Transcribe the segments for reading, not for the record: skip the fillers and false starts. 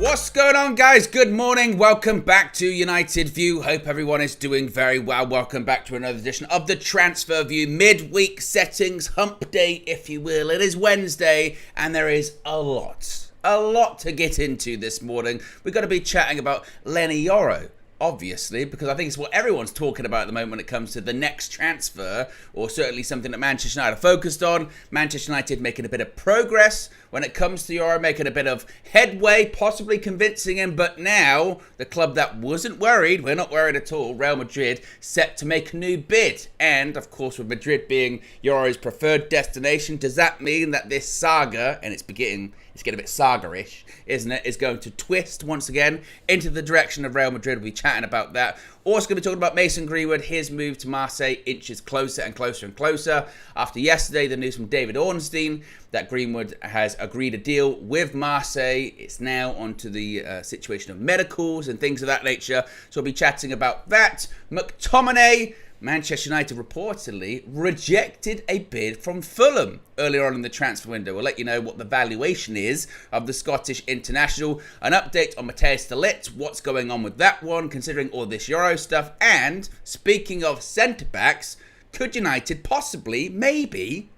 What's going on, guys? Good morning. Welcome back to United View. Hope everyone is doing very well. Welcome back to another edition of the Transfer View midweek settings hump day, if you will. It is Wednesday and there is a lot to get into this morning. We're going to be chatting about Leny Yoro, obviously, because I think it's what everyone's talking about at the moment when it comes to the next transfer, or certainly something that Manchester United are focused on. Manchester United making a bit of progress when it comes to Yoro, making a bit of headway, possibly convincing him, but now the club that wasn't worried, we're not worried at all, Real Madrid, set to make a new bid. And of course, with Madrid being Yoro's preferred destination, does that mean that this saga, and it's getting a bit saga-ish, isn't it, is going to twist once again into the direction of Real Madrid? We'll be chatting about that. Also going to be talking about Mason Greenwood. His move to Marseille inches closer and closer and closer. After yesterday, the news from David Ornstein that Greenwood has agreed a deal with Marseille. It's now onto the situation of medicals and things of that nature. So we'll be chatting about that. McTominay, Manchester United reportedly rejected a bid from Fulham earlier on in the transfer window. We'll let you know what the valuation is of the Scottish international. An update on Matthijs de Ligt, what's going on with that one, considering all this Euro stuff. And speaking of centre-backs, could United possibly, maybe,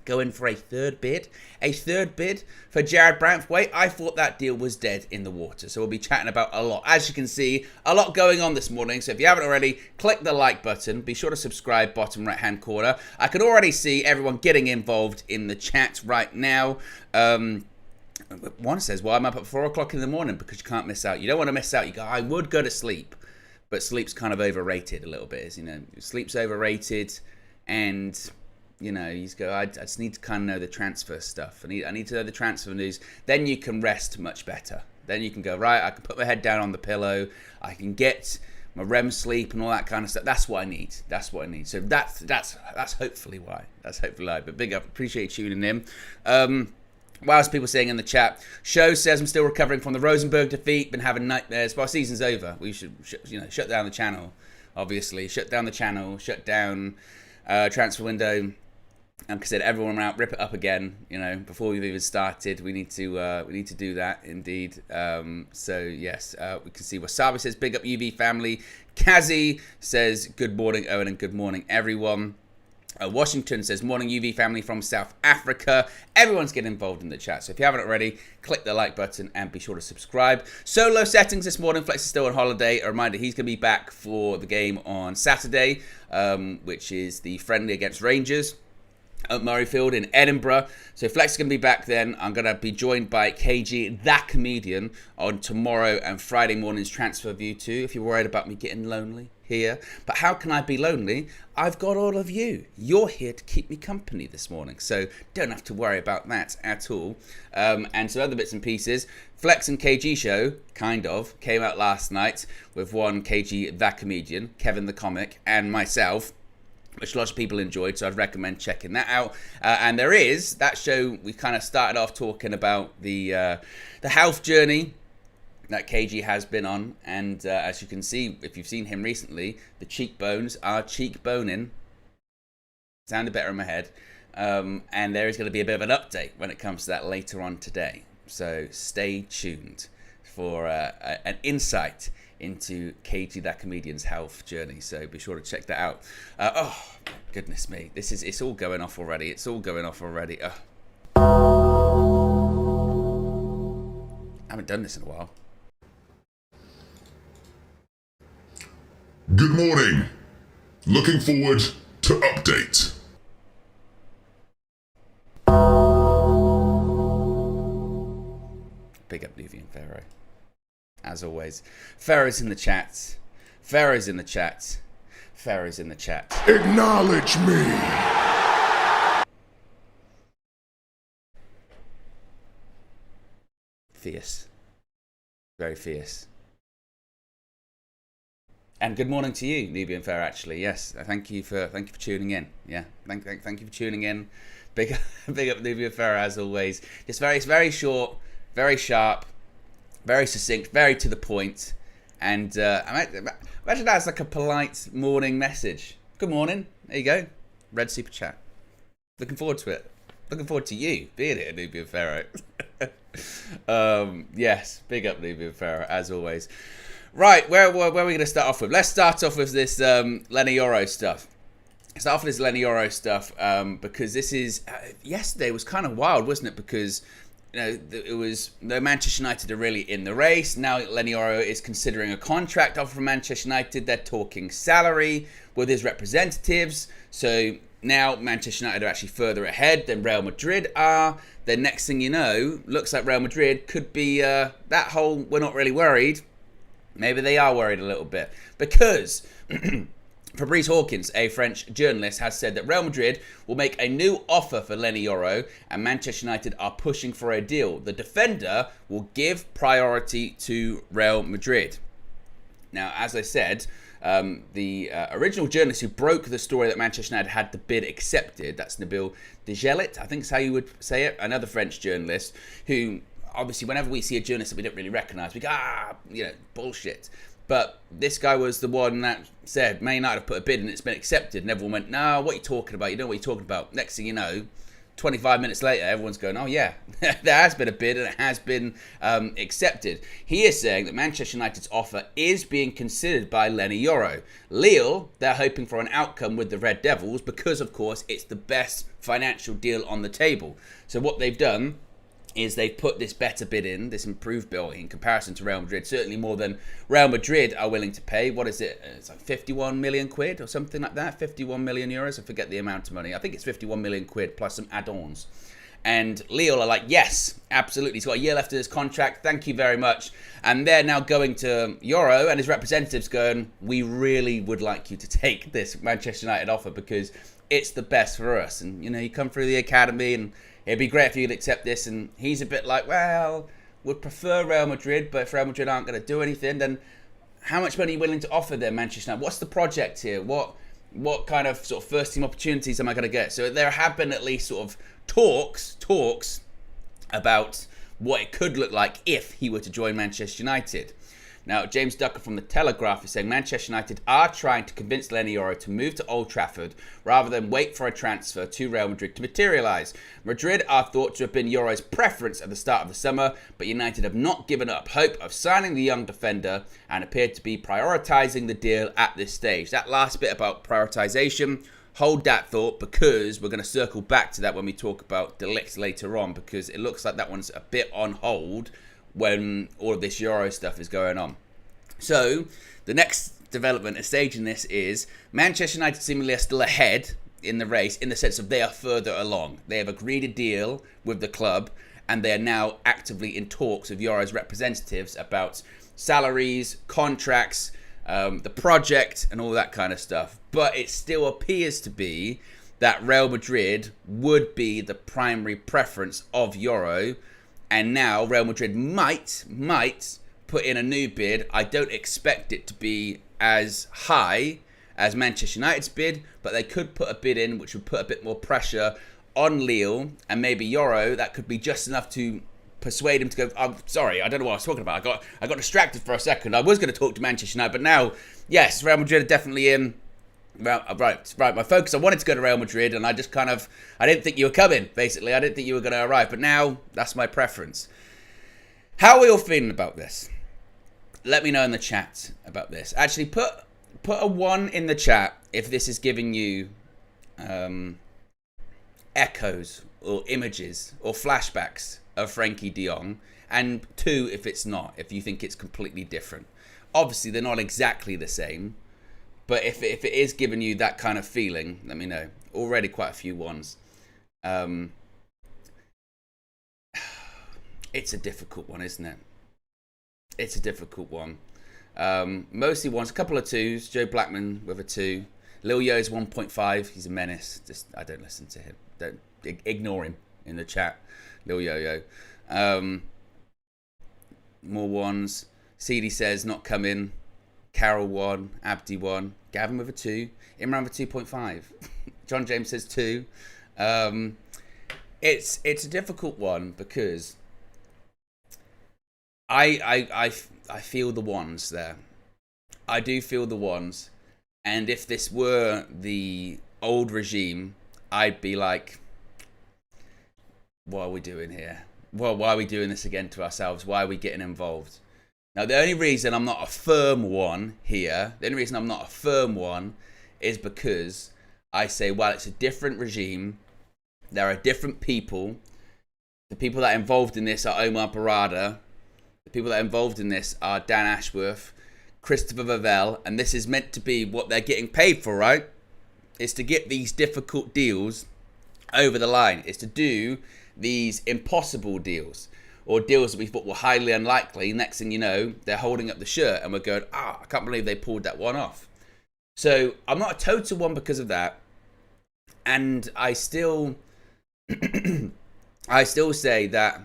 go in for a third bid for Jared Branthwaite? I thought that deal was dead in the water. So we'll be chatting about a lot. As you can see, a lot going on this morning. So if you haven't already, click the like button. Be sure to subscribe, bottom right-hand corner. I can already see everyone getting involved in the chat right now. One says, well, I'm up at 4 o'clock in the morning because you can't miss out. You don't want to miss out. You go, I would go to sleep. But sleep's kind of overrated a little bit. You know, sleep's overrated, and you know, you just go, I just need to kind of know the transfer stuff. I need to know the transfer news. Then you can rest much better. Then you can go, right, I can put my head down on the pillow. I can get my REM sleep and all that kind of stuff. That's what I need. So that's hopefully why. But big up. Appreciate you tuning in. What else people saying in the chat? Show says, I'm still recovering from the Rosenborg defeat. Been having nightmares. Well, season's over. We should, shut down the channel. Obviously, shut down the channel. Shut down transfer window. Like I said, everyone out, rip it up again. You know, before we've even started, we need to do that indeed. So yes, we can see Wasabi says, big up UV family. Kazi says, good morning Owen and good morning everyone. Washington says, morning UV family from South Africa. Everyone's getting involved in the chat. So if you haven't already, click the like button and be sure to subscribe. Solo settings this morning. Flex is still on holiday. A reminder, he's going to be back for the game on Saturday, which is the friendly against Rangers at Murrayfield in Edinburgh. So Flex is going to be back then. I'm going to be joined by KG, that comedian, on tomorrow and Friday morning's Transfer View too, if you're worried about me getting lonely here. But how can I be lonely? I've got all of you. You're here to keep me company this morning, so don't have to worry about that at all. And some other bits and pieces. Flex and KG show, kind of, came out last night with one KG, that comedian, Kevin the comic, and myself, which lots of people enjoyed, so I'd recommend checking that out. And there is, that show, we kind of started off talking about the health journey that KG has been on. And as you can see, if you've seen him recently, the cheekbones are cheekboning. Sounded better in my head. And there is going to be a bit of an update when it comes to that later on today. So stay tuned for an insight into KG, that comedian's health journey. So be sure to check that out. Oh, goodness me. It's all going off already. I haven't done this in a while. Good morning. Looking forward to update. Big up Nuvi and Pharaoh. As always. Pharaoh's in the chat. Pharaoh's in the chat. Acknowledge me. Fierce. Very fierce. And good morning to you, Nubian Fair. Actually, yes. Thank you for tuning in. Yeah, thank you for tuning in. Big up Nubian Fair as always. Just very short, very sharp, very succinct, very to the point. And imagine that's like a polite morning message. Good morning. There you go. Red super chat. Looking forward to it. Looking forward to you being it, Nubian Pharaoh. Yes, big up Levy Farah, as always. Right, where are we going to start off with? Let's start off with this Leny Yoro stuff. Start off with this Leny Yoro stuff because this is... yesterday was kind of wild, wasn't it? Because... it was Manchester United are really in the race. Now Leny Yoro is considering a contract offer from Manchester United. They're talking salary with his representatives. So now Manchester United are actually further ahead than Real Madrid are. Then next thing you know, looks like Real Madrid could be that whole we're not really worried. Maybe they are worried a little bit. Because... Fabrice Hawkins, a French journalist, has said that Real Madrid will make a new offer for Leny Yoro and Manchester United are pushing for a deal. The defender will give priority to Real Madrid. Now, as I said, the original journalist who broke the story that Manchester United had the bid accepted, that's Nabil Degelit, I think is how you would say it, another French journalist who, obviously, whenever we see a journalist that we don't really recognise, we go, bullshit. But this guy was the one that said, Man United have put a bid and it's been accepted. And everyone went, no, what are you talking about? You know what you're talking about. Next thing you know, 25 minutes later, everyone's going, oh yeah, there has been a bid and it has been accepted. He is saying that Manchester United's offer is being considered by Leny Yoro. Lille, they're hoping for an outcome with the Red Devils because, of course, it's the best financial deal on the table. So what they've done is they've put this better bid in, this improved bill in comparison to Real Madrid, certainly more than Real Madrid are willing to pay. What is it? It's like 51 million quid or something like that, 51 million euros. I forget the amount of money. I think it's 51 million quid plus some add-ons. And Lille are like, yes, absolutely. He's got a year left of his contract. Thank you very much. And they're now going to Yoro and his representatives going, we really would like you to take this Manchester United offer because it's the best for us. And, you come through the academy and it'd be great if you'd accept this. And he's a bit like, well, would prefer Real Madrid, but if Real Madrid aren't going to do anything, then how much money are you willing to offer them, Manchester United? What's the project here? What kind of sort of first team opportunities am I going to get? So there have been at least sort of talks about what it could look like if he were to join Manchester United. Now, James Ducker from The Telegraph is saying Manchester United are trying to convince Leny Yoro to move to Old Trafford rather than wait for a transfer to Real Madrid to materialise. Madrid are thought to have been Yoro's preference at the start of the summer, but United have not given up hope of signing the young defender and appeared to be prioritising the deal at this stage. That last bit about prioritisation, hold that thought because we're going to circle back to that when we talk about Ligt later on because it looks like that one's a bit on hold when all of this Euro stuff is going on. So, the next development, a stage in this is Manchester United seemingly are still ahead in the race in the sense of they are further along. They have agreed a deal with the club and they are now actively in talks with Euro's representatives about salaries, contracts, the project and all that kind of stuff. But it still appears to be that Real Madrid would be the primary preference of Yoro. And now Real Madrid might put in a new bid. I don't expect it to be as high as Manchester United's bid, but they could put a bid in which would put a bit more pressure on Lille and maybe Yoro. That could be just enough to persuade him to go, I'm sorry, I don't know what I was talking about. I got distracted for a second. I was going to talk to Manchester United, but now, yes, Real Madrid are definitely in. Right. My focus, I wanted to go to Real Madrid and I didn't think you were coming, basically. I didn't think you were going to arrive, but now that's my preference. How are we all feeling about this? Let me know in the chat about this. Actually, put a 1 in the chat if this is giving you echoes or images or flashbacks of Frankie de Jong, and 2 if it's not, if you think it's completely different. Obviously, they're not exactly the same. But if it is giving you that kind of feeling, let me know. Already quite a few ones. It's a difficult one, isn't it? It's a difficult one. Mostly ones, a couple of 2s. Joe Blackman with a 2. Lil Yo's 1.5. He's a menace. I don't listen to him. Don't ignore him in the chat. Lil Yo-Yo. More ones. CD says not coming. Carol 1, Abdi 1, Gavin with a 2, Imran with 2.5. John James says 2. It's a difficult one because I feel the ones there. I do feel the ones, and if this were the old regime, I'd be like, what are we doing here? well, why are we doing this again to ourselves? Why are we getting involved? Now, the only reason I'm not a firm one here, is because I say, well, it's a different regime. There are different people. The people that are involved in this are Omar Barada. The people that are involved in this are Dan Ashworth, Christopher Vavell, and this is meant to be what they're getting paid for, right? It's to get these difficult deals over the line. It's to do these impossible deals, or deals that we thought were highly unlikely. Next thing you know, they're holding up the shirt and we're going, I can't believe they pulled that one off. So I'm not a total one because of that. And I still say that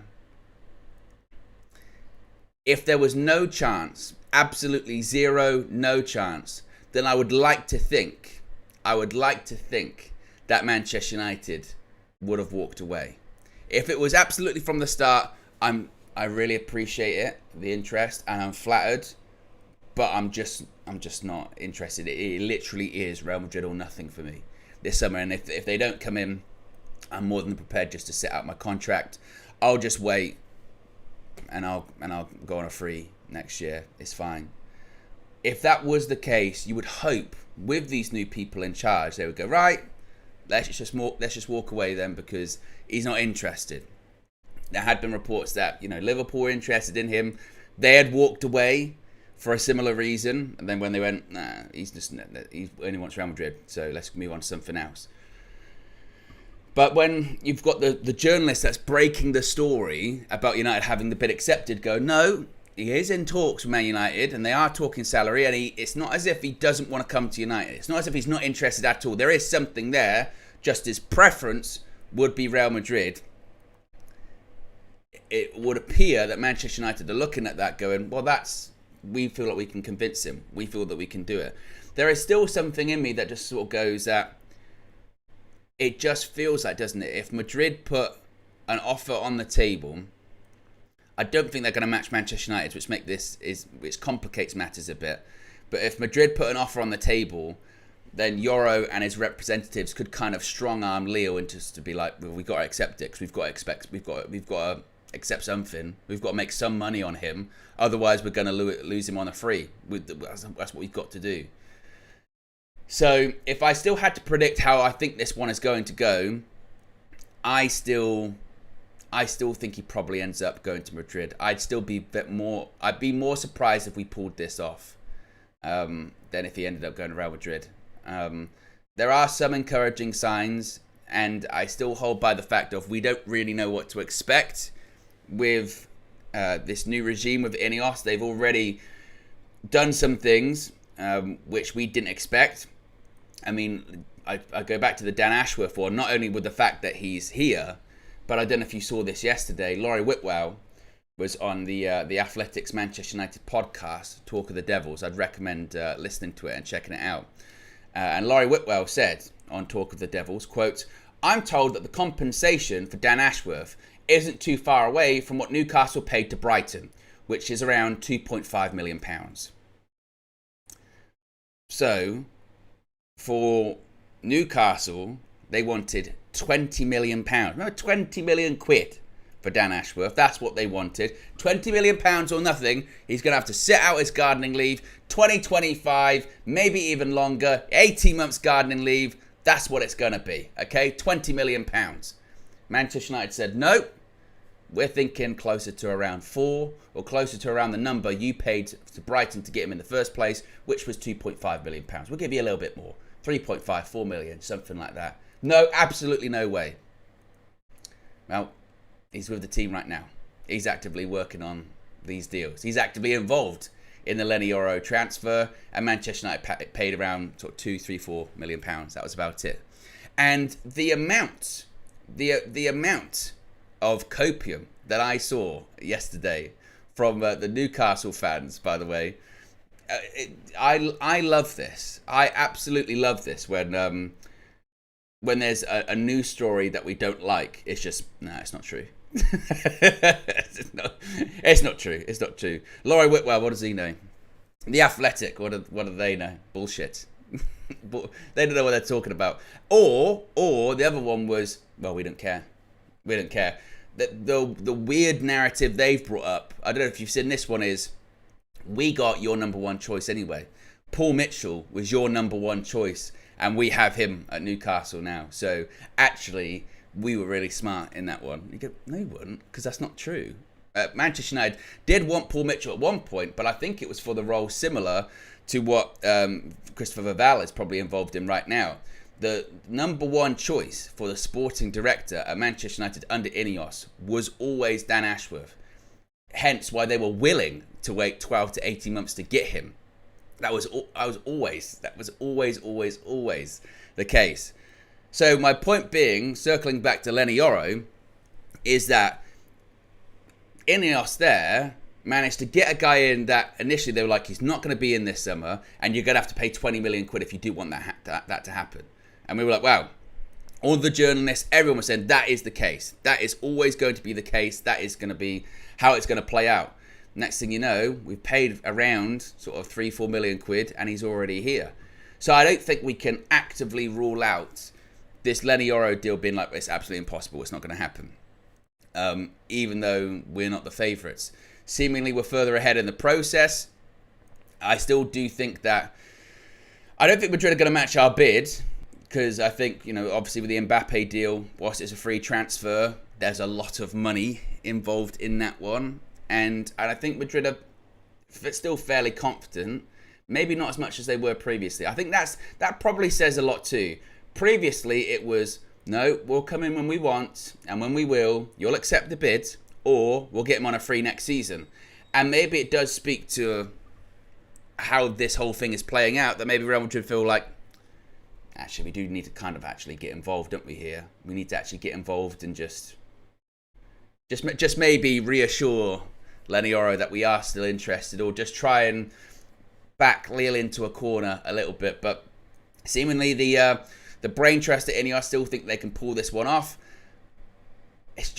if there was no chance, absolutely zero, no chance, then I would like to think that Manchester United would have walked away. If it was absolutely from the start, I really appreciate it, the interest, and I'm flattered, but I'm just not interested. It literally is Real Madrid or nothing for me this summer, and if they don't come in, I'm more than prepared just to sit out my contract. I'll just wait, and I'll go on a free next year. It's fine. If that was the case, you would hope with these new people in charge, they would go, right, let's just walk away then, because he's not interested. There had been reports that, Liverpool were interested in him. They had walked away for a similar reason, and then when they went, nah, he only wants Real Madrid, so let's move on to something else. But when you've got the journalist that's breaking the story about United having the bid accepted go, no, he is in talks with Man United, and they are talking salary, and it's not as if he doesn't want to come to United. It's not as if he's not interested at all. There is something there, just his preference would be Real Madrid. It would appear that Manchester United are looking at that going, well, we feel like we can convince him. We feel that we can do it. There is still something in me that just sort of goes that it just feels like, doesn't it? If Madrid put an offer on the table, I don't think they're going to match Manchester United, which complicates matters a bit. But if Madrid put an offer on the table, then Yoro and his representatives could kind of strong arm Leo into to be like, well, we've got to accept it because we've got to accept something. We've got to make some money on him. Otherwise, we're going to lose him on a free. That's what we've got to do. So if I still had to predict how I think this one is going to go, I still think he probably ends up going to Madrid. I'd be more surprised if we pulled this off than if he ended up going to Real Madrid. There are some encouraging signs, and I still hold by the fact of we don't really know what to expect with this new regime with Ineos. They've already done some things which we didn't expect. I mean, I go back to the Dan Ashworth one, not only with the fact that he's here, but I don't know if you saw this yesterday. Laurie Whitwell was on the Athletics Manchester United podcast, Talk of the Devils. I'd recommend listening to it and checking it out. And Laurie Whitwell said on Talk of the Devils, quote, I'm told that the compensation for Dan Ashworth isn't too far away from what Newcastle paid to Brighton, which is around £2.5 million. So, for Newcastle, they wanted £20 million. Remember, 20 million quid for Dan Ashworth. That's what they wanted. £20 million or nothing. He's going to have to sit out his gardening leave. 2025, maybe even longer. 18 months gardening leave. That's what it's going to be. Okay? £20 million. Manchester United said, no. We're thinking closer to around 4, or closer to around the number you paid to Brighton to get him in the first place, which was £2.5 million. We'll give you a little bit more. 3.5, 4 million, something like that. No, absolutely no way. Well, he's with the team right now. He's actively working on these deals. He's actively involved in the Leny Yoro transfer, and Manchester United paid around sort of 2, 3, 4 million pounds. That was about it. And the amount of copium that I saw yesterday from the Newcastle fans, by the way, I love this. I absolutely love this when there's a news story that we don't like. It's just, no, it's not true. It's not true. It's not true. Laurie Whitwell, what does he know? The Athletic, what do they know? Bullshit. They don't know what they're talking about. Or the other one was, well, we don't care. We don't care. the weird narrative they've brought up, I don't know if you've seen this one, is we got your number one choice anyway. Paul Mitchell was your number one choice, and we have him at Newcastle now. So actually, we were really smart in that one. You go, no, you wouldn't, because that's not true. Manchester United did want Paul Mitchell at one point, but I think it was for the role similar to what Christopher Val is probably involved in right now. The number one choice for the sporting director at Manchester United under Ineos was always Dan Ashworth. Hence why they were willing to wait 12 to 18 months to get him. That was always the case. So my point being, circling back to Leny Yoro, is that Ineos there managed to get a guy in that initially they were like, he's not going to be in this summer, and you're going to have to pay 20 million quid if you do want that to happen. And we were like, wow. All the journalists, everyone was saying that is the case. That is always going to be the case. That is going to be how it's going to play out. Next thing you know, we've paid around sort of 3-4 million quid, and he's already here. So I don't think we can actively rule out this Leny Yoro deal being like, it's absolutely impossible. It's not going to happen. Even though we're not the favourites. Seemingly we're further ahead in the process. I still do think that I don't think Madrid are going to match our bid, because I think, obviously with the Mbappe deal, whilst it's a free transfer, there's a lot of money involved in that one. And I think Madrid are still fairly confident, maybe not as much as they were previously. I think that probably says a lot too. Previously it was, no, we'll come in when we want, and when we will, you'll accept the bid, or we'll get him on a free next season. And maybe it does speak to how this whole thing is playing out, that maybe Real Madrid feel like, actually, we do need to kind of actually get involved, don't we, here? We need to actually get involved and just maybe reassure Leny Yoro that we are still interested, or just try and back Lille into a corner a little bit. But seemingly the brain trust at Ineos still think they can pull this one off. It's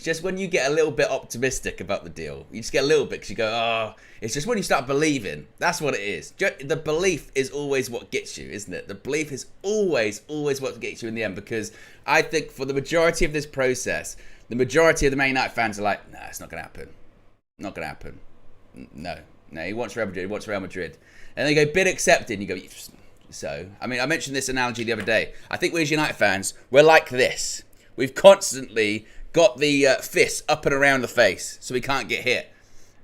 just when you get a little bit optimistic about the deal, you just get a little bit, because you go, oh, it's just when you start believing. That's what it is. The belief is always what gets you, isn't it? The belief is always what gets you in the end, because I think for the majority of this process, the majority of the Man United fans are like, nah, it's not going to happen. Not going to happen. No, he wants Real Madrid. He wants Real Madrid. And they go, bid accepted. And you go, so. I mean, I mentioned this analogy the other day. I think we as United fans, we're like this. We've constantly got the fist up and around the face so we can't get hit.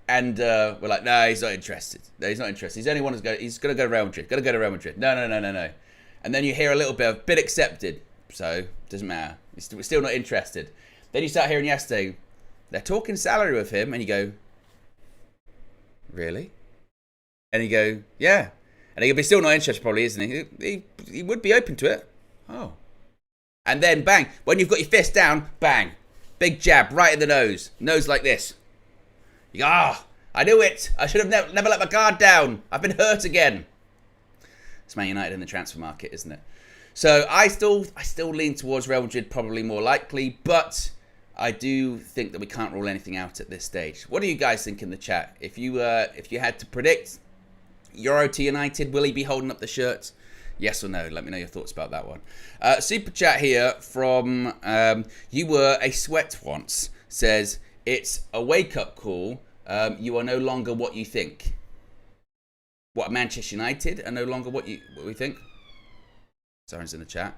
And we're like, no, he's not interested. No, he's not interested. He's only one he's going to go to Real Madrid. Got to go to Real Madrid. No. And then you hear a little bit of bid accepted. So, doesn't matter. We're still not interested. Then you start hearing yesterday, they're talking salary with him. And you go, really? And you go, yeah. And he'll be still not interested probably, isn't he? He would be open to it. Oh. And then, bang, when you've got your fist down, bang, big jab right in the nose. Nose like this. You go, I knew it. I should have never let my guard down. I've been hurt again. It's Man United in the transfer market, isn't it? So I still lean towards Real Madrid, probably more likely, but I do think that we can't rule anything out at this stage. What do you guys think in the chat? If you had to predict Yoro to United, will he be holding up the shirt? Yes or no? Let me know your thoughts about that one. Super chat here from You Were a Sweat Once says, it's a wake-up call. You are no longer what you think. What, Manchester United are no longer what we think? Someone's in the chat.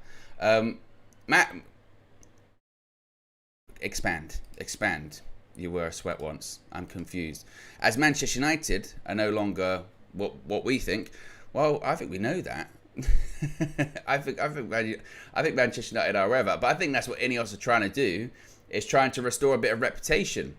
Matt, expand. You were a sweat once. I'm confused. As Manchester United are no longer what we think. Well, I think we know that. I think Manchester United are wherever, but I think that's what Ineos are trying to do, is trying to restore a bit of reputation.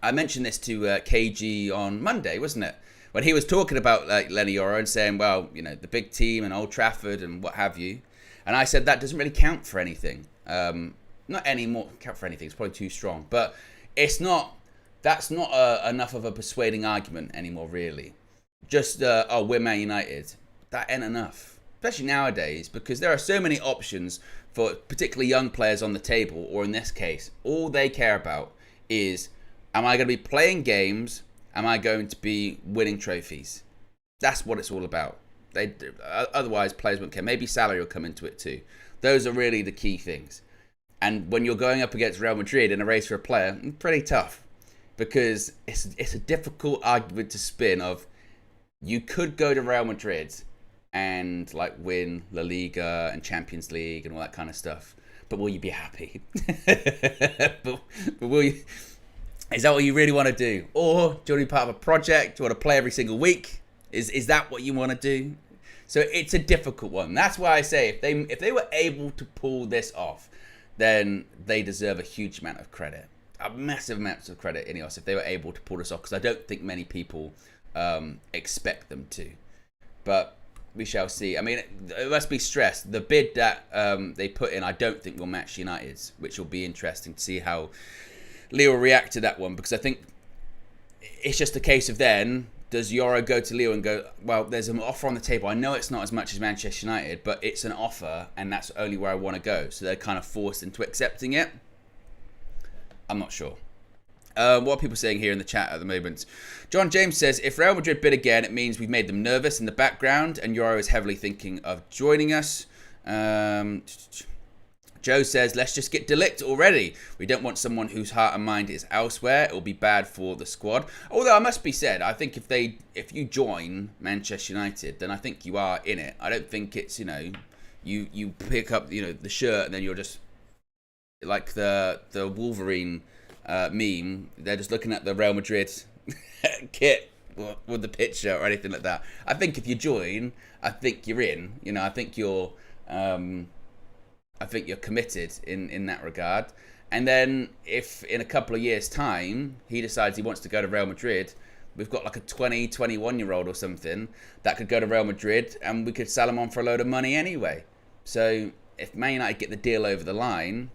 I mentioned this to KG on Monday, wasn't it? When he was talking about Leny Yoro and saying, well, the big team and Old Trafford and what have you. And I said that doesn't really count for anything. Not anymore. Count for anything. It's probably too strong. But it's not. That's not enough of a persuading argument anymore, really. Just we're Man United. That ain't enough. Especially nowadays, because there are so many options for particularly young players on the table, or in this case, all they care about is, am I going to be playing games? Am I going to be winning trophies? That's what it's all about. Otherwise, players won't care. Maybe salary will come into it too. Those are really the key things. And when you're going up against Real Madrid in a race for a player, it's pretty tough. Because it's a difficult argument to spin of, you could go to Real Madrid and like win La Liga and Champions League and all that kind of stuff. But will you be happy? but will you? Is that what you really want to do? Or do you want to be part of a project? Do you want to play every single week? Is that what you want to do? So it's a difficult one. That's why I say if they were able to pull this off, then they deserve a huge amount of credit. A massive amount of credit, Ineos, if they were able to pull this off. Because I don't think many people expect them to. But we shall see. I mean, it must be stressed. The bid that they put in, I don't think will match United's, which will be interesting to see how Leo will react to that one. Because I think it's just a case of then, does Yoro go to Leo and go, well, there's an offer on the table. I know it's not as much as Manchester United, but it's an offer, and that's only where I want to go. So they're kind of forced into accepting it. I'm not sure. What are people saying here in the chat at the moment? John James says, if Real Madrid bid again, it means we've made them nervous in the background, and Yoro is heavily thinking of joining us. Joe says, let's just get Ligt already. We don't want someone whose heart and mind is elsewhere. It will be bad for the squad. Although, I must be said, I think if you join Manchester United, then I think you are in it. I don't think it's, you pick up, the shirt and then you're just like the Wolverine meme. They're just looking at the Real Madrid kit with the picture or anything like that. I think if you join, I think you're in. I think you're committed in that regard. And then if in a couple of years' time he decides he wants to go to Real Madrid, we've got like a 20, 21-year-old or something that could go to Real Madrid, and we could sell him on for a load of money anyway. So if Man United get the deal over the line,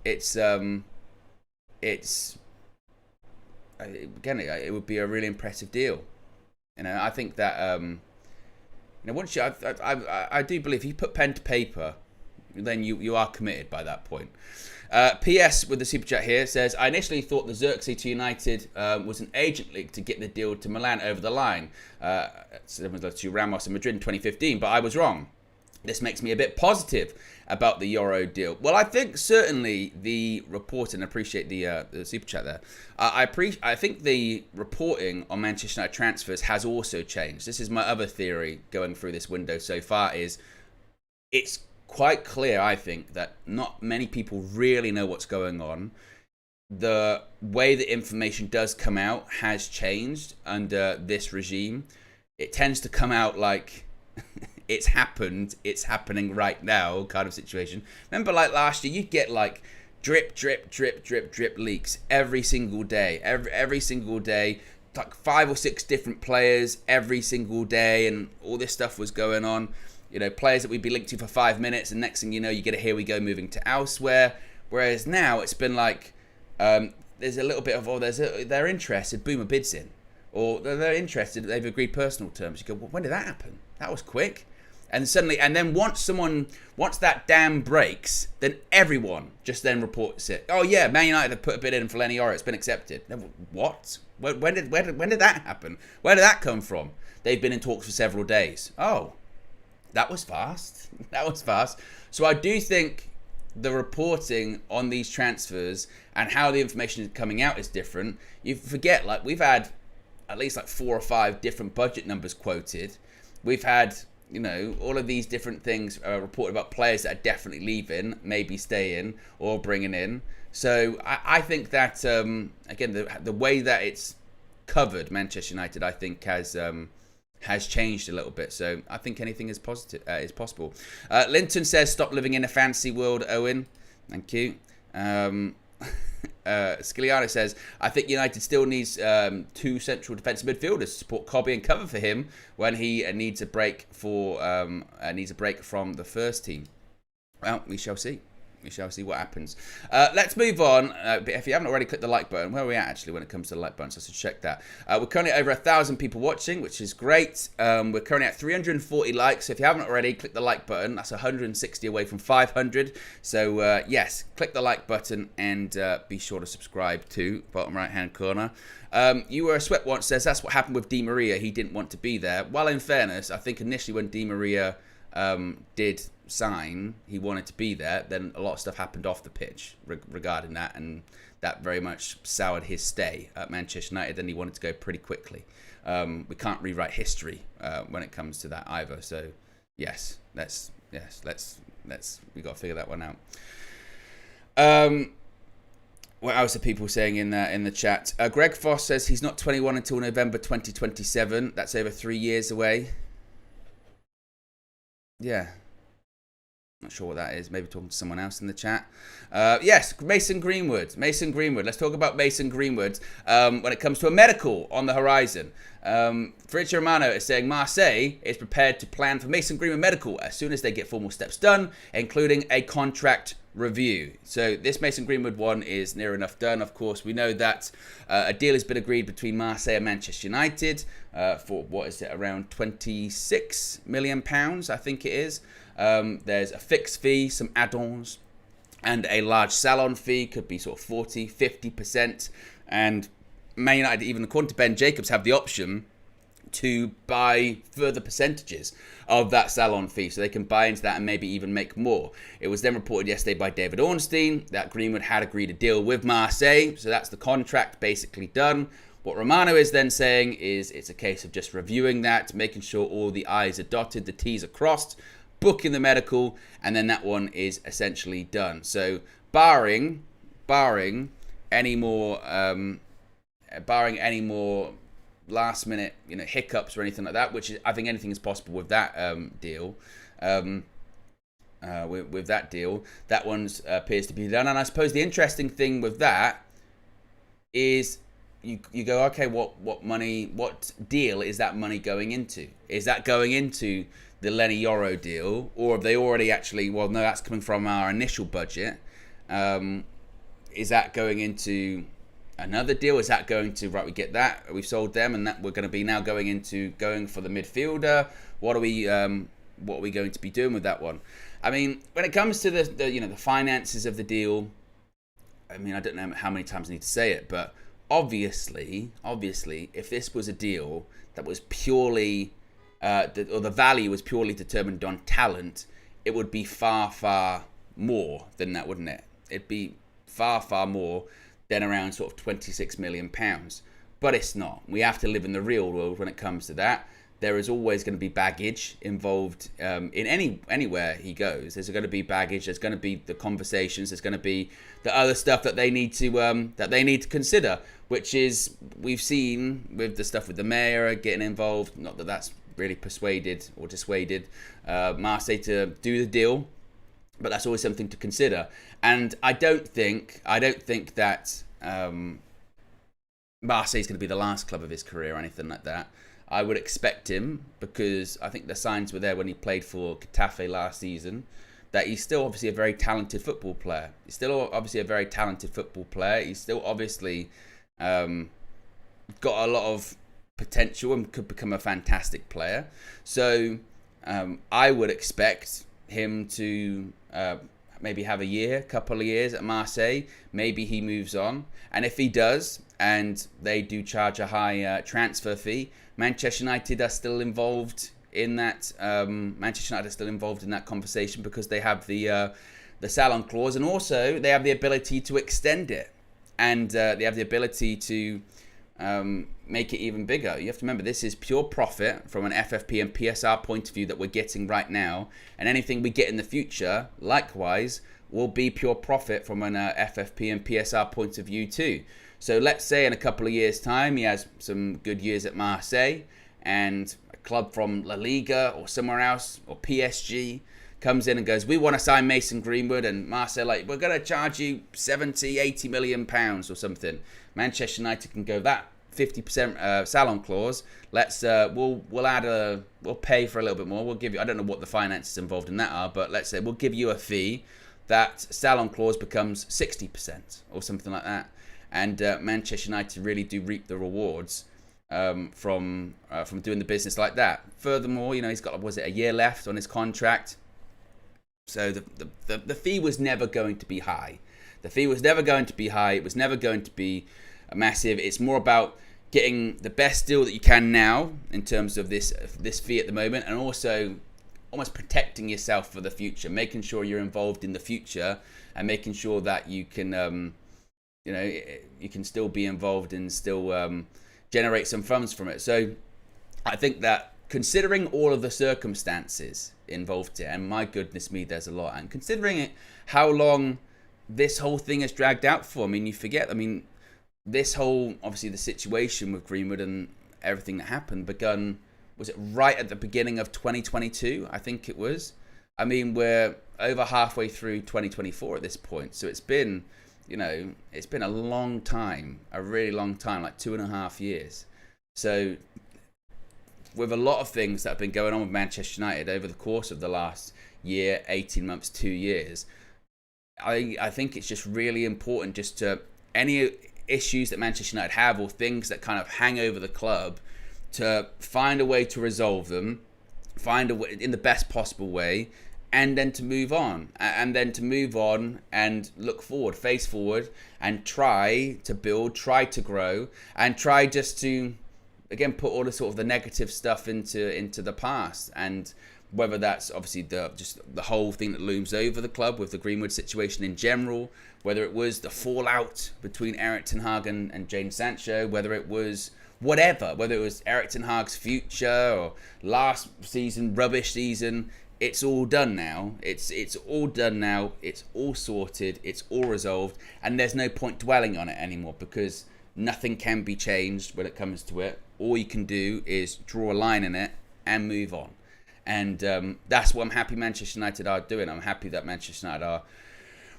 it would be a really impressive deal. I think that once I do believe if you put pen to paper, then you are committed by that point. PS with the super chat here says, I initially thought the Xerxes to United was an agent league to get the deal to Milan over the line, similar to Ramos and Madrid in 2015, but I was wrong. This makes me a bit positive about the Yoro deal. Well, I think certainly the reporting, and appreciate the super chat there. I think the reporting on Manchester United transfers has also changed. This is my other theory going through this window so far, is it's quite clear, I think, that not many people really know what's going on. The way that information does come out has changed under this regime. It tends to come out like it's happened, it's happening right now kind of situation. Remember, like last year, you'd get like drip, drip, drip, drip, drip leaks every single day. Every single day, like 5 or 6 different players every single day, and all this stuff was going on. Players that we'd be linked to for 5 minutes, and next thing you know, you get a here we go moving to elsewhere. Whereas now it's been like, there's a little bit of, they're interested, boom, a bid's in. Or they're interested, they've agreed personal terms. You go, well, when did that happen? That was quick. And then once that dam breaks, then everyone just then reports it. Oh yeah, Man United have put a bid in for Leny Yoro, it's been accepted. What? When did that happen? Where did that come from? They've been in talks for several days. Oh, that was fast. So I do think the reporting on these transfers and how the information is coming out is different. You forget, like, we've had at least like 4 or 5 different budget numbers quoted. We've had, all of these different things reported about players that are definitely leaving, maybe staying or bringing in. So I think that, again, the way that it's covered Manchester United, I think, has changed a little bit. So I think anything is possible. Linton says, stop living in a fantasy world, Owen. Thank you. Sciliano says, I think United still needs 2 central defensive midfielders to support Cobby and cover for him when he needs a break from the first team. Well, we shall see. We shall see what happens. Let's move on. If you haven't already clicked the like button, where are we at actually when it comes to the like button? So let's check that. We're currently at over 1,000 people watching, which is great. We're currently at 340 likes. So if you haven't already, click the like button. That's 160 away from 500. So yes, click the like button and be sure to subscribe to bottom right hand corner. You Were a Sweat Once says that's what happened with Di Maria. He didn't want to be there. Well, in fairness, I think initially when Di Maria did sign, he wanted to be there, then a lot of stuff happened off the pitch regarding that, and that very much soured his stay at Manchester United, and he wanted to go pretty quickly. We can't rewrite history when it comes to that either. So let's we got to figure that one out. What else are people saying in the chat? Greg Foss says he's not 21 until November 2027. That's over 3 years away. Yeah. Not sure what that is. Maybe talking to someone else in the chat. Yes, Mason Greenwood. Let's talk about Mason Greenwood when it comes to a medical on the horizon. Fabrizio Romano is saying Marseille is prepared to plan for Mason Greenwood medical as soon as they get formal steps done, including a contract review. So this Mason Greenwood one is near enough done. Of course, we know that a deal has been agreed between Marseille and Manchester United for, what is it, around £26 million, I think it is. There's a fixed fee, some add-ons, and a large salon fee, could be sort of 40, 50%. And Man United, even according to Ben Jacobs, have the option to buy further percentages of that salon fee, so they can buy into that and maybe even make more. It was then reported yesterday by David Ornstein that Greenwood had agreed a deal with Marseille, so that's the contract basically done. What Romano is then saying is it's a case of just reviewing that, making sure all the I's are dotted, the T's are crossed, booking the medical, and then that one is essentially done. So barring any more last minute hiccups or anything like that, which is, I think anything is possible with that deal. With that deal, that one appears to be done. And I suppose the interesting thing with that is you go, okay, what deal is that money going into? Is that going into the Leny Yoro deal, or have they already actually? Well, no, that's coming from our initial budget. Is that going into another deal? Is that going to, right, we get that, we've sold them, and that we're going to be now going for the midfielder? What are we going to be doing with that one? I mean, when it comes to the finances of the deal, I mean, I don't know how many times I need to say it, but obviously, if this was a deal that was purely or the value was purely determined on talent, it would be far more than that, wouldn't it? It'd be far more than around sort of £26 million. But it's not. We have to live in the real world when it comes to that. There is always going to be baggage involved in anywhere he goes. There's going to be baggage. There's going to be the conversations. There's going to be the other stuff that they need to consider, which is we've seen with the stuff with the mayor getting involved. Not that that's really persuaded or dissuaded Marseille to do the deal, but that's always something to consider. And I don't think that Marseille's going to be the last club of his career or anything like that. I would expect him, because I think the signs were there when he played for Getafe last season, that he's still obviously a very talented football player. He's still obviously got a lot of potential and could become a fantastic player. So I would expect him to maybe have a couple of years at Marseille. Maybe he moves on. And if he does, and they do charge a high transfer fee, Manchester United are still involved in that. Conversation, because they have the salon clause, and also they have the ability to extend it, and they have the ability to make it even bigger. You have to remember, this is pure profit from an FFP and PSR point of view that we're getting right now, and anything we get in the future, likewise, will be pure profit from an FFP and PSR point of view too. So let's say in a couple of years' time, he has some good years at Marseille, and a club from La Liga or somewhere else, or PSG, comes in and goes, we want to sign Mason Greenwood, and Marseille like, we're going to charge you 70, 80 million pounds or something. Manchester United can go, that 50% salon clause, let's we'll pay for a little bit more. We'll give you, I don't know what the finances involved in that are, but let's say we'll give you a fee. That salon clause becomes 60% or something like that. And Manchester United really do reap the rewards from doing the business like that. Furthermore, he's got, was it a year left on his contract? So the fee was never going to be high. It was never going to be massive. It's more about getting the best deal that you can now in terms of this fee at the moment, and also almost protecting yourself for the future, making sure you're involved in the future, and making sure that you can, you can still be involved and still generate some funds from it. So I think that considering all of the circumstances involved here, and my goodness me, there's a lot, and considering it, how long this whole thing has dragged out for, I mean, you forget, I mean, this whole, obviously the situation with Greenwood and everything that happened begun, was it right at the beginning of 2022? I think it was. I mean, we're over halfway through 2024 at this point. So it's been, it's been a long time, a really long time, like 2.5 years. So with a lot of things that have been going on with Manchester United over the course of the last year, 18 months, 2 years, I think it's just really important just to, any issues that Manchester United have or things that kind of hang over the club, to find a way to resolve them, find a way in the best possible way, and then to move on, and look forward, face forward, and try to build, try to grow, and try just to, again, put all the sort of the negative stuff into the past. And whether that's obviously the whole thing that looms over the club with the Greenwood situation in general, whether it was the fallout between Erik ten Hag and Jadon Sancho, whether it was whatever, whether it was Erik ten Hag's future or last season, rubbish season, it's all done now. It's all done now. It's all sorted. It's all resolved. And there's no point dwelling on it anymore, because nothing can be changed when it comes to it. All you can do is draw a line in it and move on. And that's what I'm happy Manchester United are doing. I'm happy that Manchester United are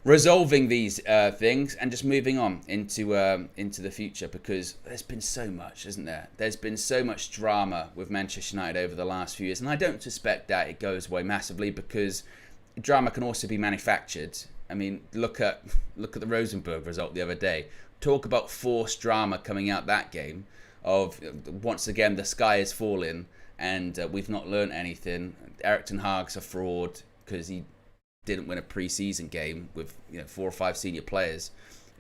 resolving these things and just moving on into the future, because there's been so much, isn't there? There's been so much drama with Manchester United over the last few years, and I don't suspect that it goes away massively, because drama can also be manufactured. I mean, look at the Rosenborg result the other day. Talk about forced drama coming out that game. Of once again, the sky is falling, and we've not learnt anything. Erik ten Hag's a fraud because he didn't win a pre-season game with 4 or 5 senior players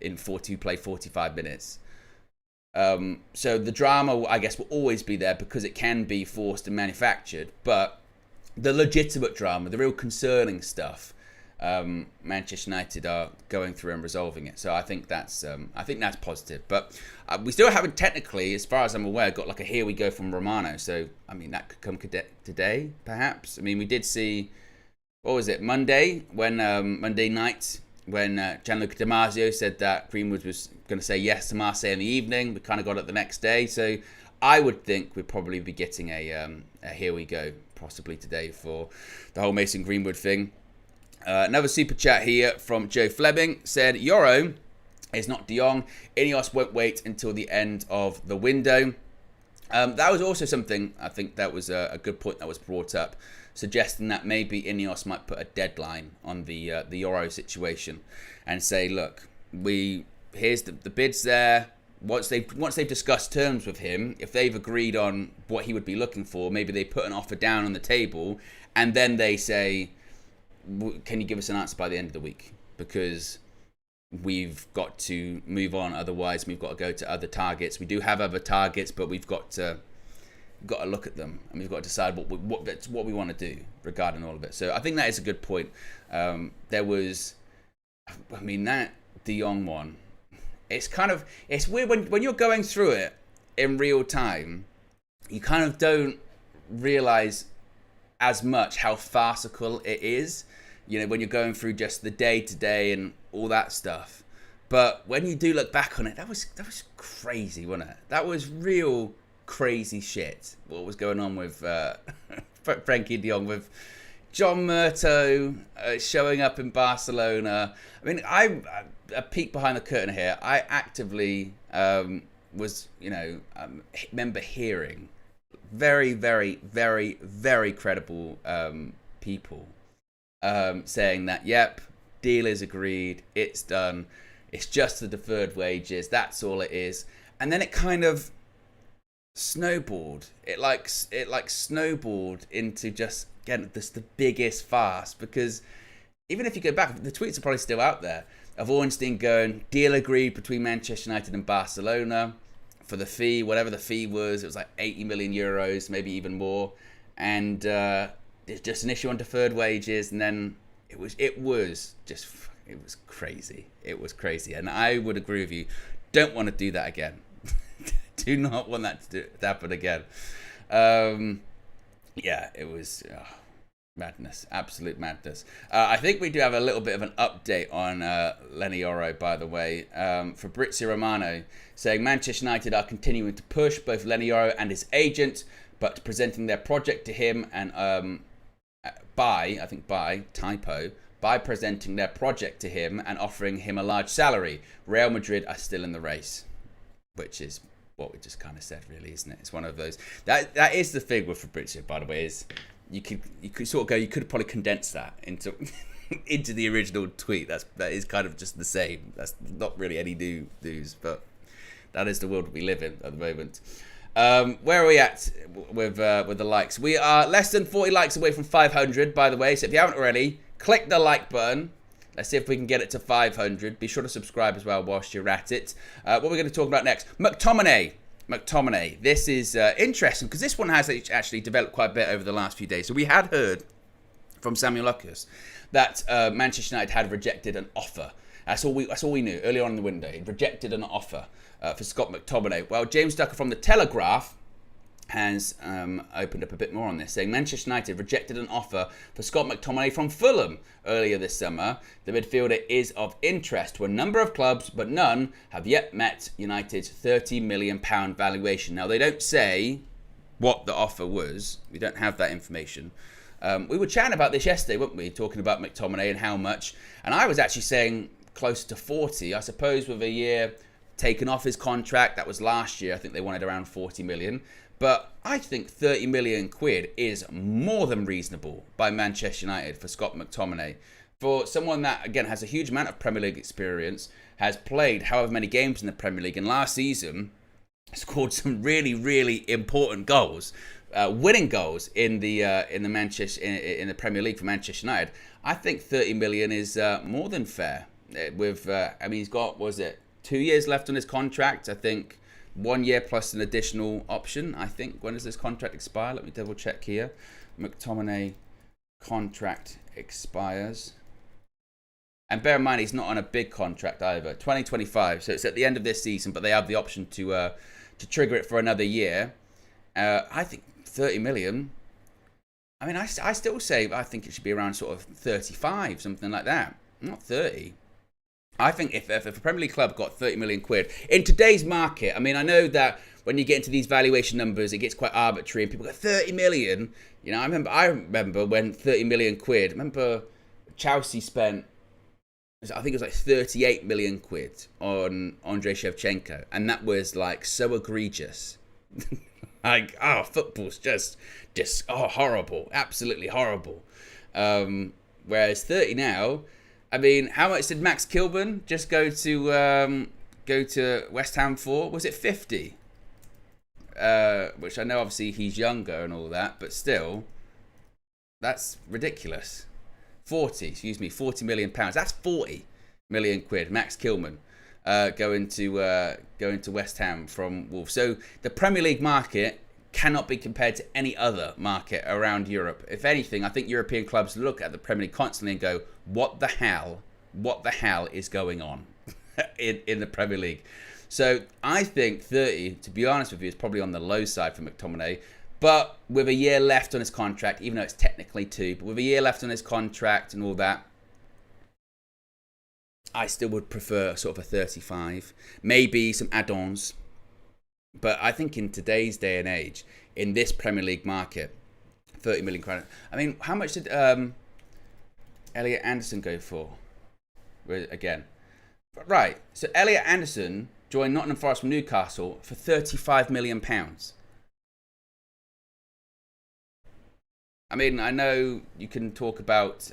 who played 45 minutes. So the drama, I guess, will always be there because it can be forced and manufactured. But the legitimate drama, the real concerning stuff, Manchester United are going through and resolving it. So I think that's positive. But we still haven't technically, as far as I'm aware, got like a here we go from Romano. So I mean, that could come today, perhaps. I mean, we did see. What was it, Monday night, when Gianluca Di Marzio said that Greenwood was going to say yes to Marseille in the evening. We kind of got it the next day. So I would think we'd probably be getting a here we go, possibly today, for the whole Mason Greenwood thing. Another super chat here from Joe Fleming said, Yoro is not De Jong. Ineos won't wait until the end of the window. That was also something, I think that was a good point that was brought up, suggesting that maybe Ineos might put a deadline on the Yoro situation and say, look, here's the bids there. Once they've discussed terms with him, if they've agreed on what he would be looking for, maybe they put an offer down on the table, and then they say, can you give us an answer by the end of the week? Because we've got to move on, otherwise we've got to go to other targets. We do have other targets, but we've got to look at them, and we've got to decide what we want to do regarding all of it. So I think that is a good point. There was, I mean, that De Jong one, it's weird when you're going through it in real time, you kind of don't realize as much how farcical it is, when you're going through just the day to day and all that stuff. But when you do look back on it, that was crazy, wasn't it? That was real crazy shit, what was going on with Frankie de Jong, with John Murto showing up in Barcelona. I mean, a peek behind the curtain here. I actively was, remember hearing very, very, very, very credible people saying that, yep, deal is agreed, it's done, it's just the deferred wages, that's all it is. And then it kind of snowballed. It snowballed into just getting the biggest farce, because even if you go back, the tweets are probably still out there of Ornstein going, deal agreed between Manchester United and Barcelona for the fee, whatever the fee was. It was like 80 million euros, maybe even more. And It's just an issue on deferred wages, and then it was crazy. It was crazy, and I would agree with you. Don't want to do that again. Do not want that to happen again. Yeah, it was madness, absolute madness. I think we do have a little bit of an update on Leny Yoro, by the way. Fabrizio Romano saying Manchester United are continuing to push both Leny Yoro and his agent, but presenting their project to him and by presenting their project to him and offering him a large salary. Real Madrid are still in the race, which is what we just kind of said, really, isn't it? It's one of those. That is the thing with Fabrizio, by the way, is you could sort of go, you could probably condense that into into the original tweet. That is kind of just the same. That's not really any new news, but that is the world we live in at the moment. Where are we at with the likes? We are less than 40 likes away from 500, by the way. So if you haven't already, click the like button. Let's see if we can get it to 500. Be sure to subscribe as well whilst you're at it. What we're going to talk about next. McTominay. This is interesting because this one has actually developed quite a bit over the last few days. So we had heard from Samuel Lucas that Manchester United had rejected an offer. That's all we knew early on in the window. He rejected an offer for Scott McTominay. Well, James Ducker from The Telegraph has opened up a bit more on this, saying Manchester United rejected an offer for Scott McTominay from Fulham earlier this summer. The midfielder is of interest to a number of clubs, but none have yet met United's £30 million valuation. Now, they don't say what the offer was. We don't have that information. We were chatting about this yesterday, weren't we? Talking about McTominay and how much. And I was actually saying closer to 40. I suppose with a year taken off his contract, that was last year. I think they wanted around 40 million. But I think 30 million quid is more than reasonable by Manchester United for Scott McTominay. For someone that, again, has a huge amount of Premier League experience, has played however many games in the Premier League, and last season scored some really, really important goals, winning goals in the Premier League for Manchester United. I think 30 million is more than fair. With he's got 2 years left on his contract. I think 1 year plus an additional option. I think, when does this contract expire? Let me double check here. McTominay contract expires. And bear in mind, he's not on a big contract either. 2025, so it's at the end of this season, but they have the option to trigger it for another year. I think 30 million. I mean, I still say I think it should be around sort of 35, something like that. Not 30. I think if a Premier League club got 30 million quid in today's market, I mean, I know that when you get into these valuation numbers, it gets quite arbitrary, and people go 30 million. You know, I remember when 30 million quid. I remember Chelsea spent, I think it was like 38 million quid on Andrei Shevchenko, and that was like so egregious. Like, football's just horrible, absolutely horrible. Whereas 30 now. I mean, how much did Max Kilburn just go to West Ham for? Was it 50? Which I know obviously he's younger and all that, but still, that's ridiculous. 40 million pounds. That's 40 million quid. Max Kilburn going to West Ham from Wolves. So the Premier League market cannot be compared to any other market around Europe. If anything, I think European clubs look at the Premier League constantly and go, what the hell is going on in the Premier League? So I think 30, to be honest with you, is probably on the low side for McTominay. But with a year left on his contract, even though it's technically 2, but with a year left on his contract and all that, I still would prefer sort of a 35. Maybe some add-ons. But I think in today's day and age, in this Premier League market, 30 million credit. I mean, how much did Elliot Anderson go for? Again. Right. So Elliot Anderson joined Nottingham Forest from Newcastle for £35 million. I mean, I know you can talk about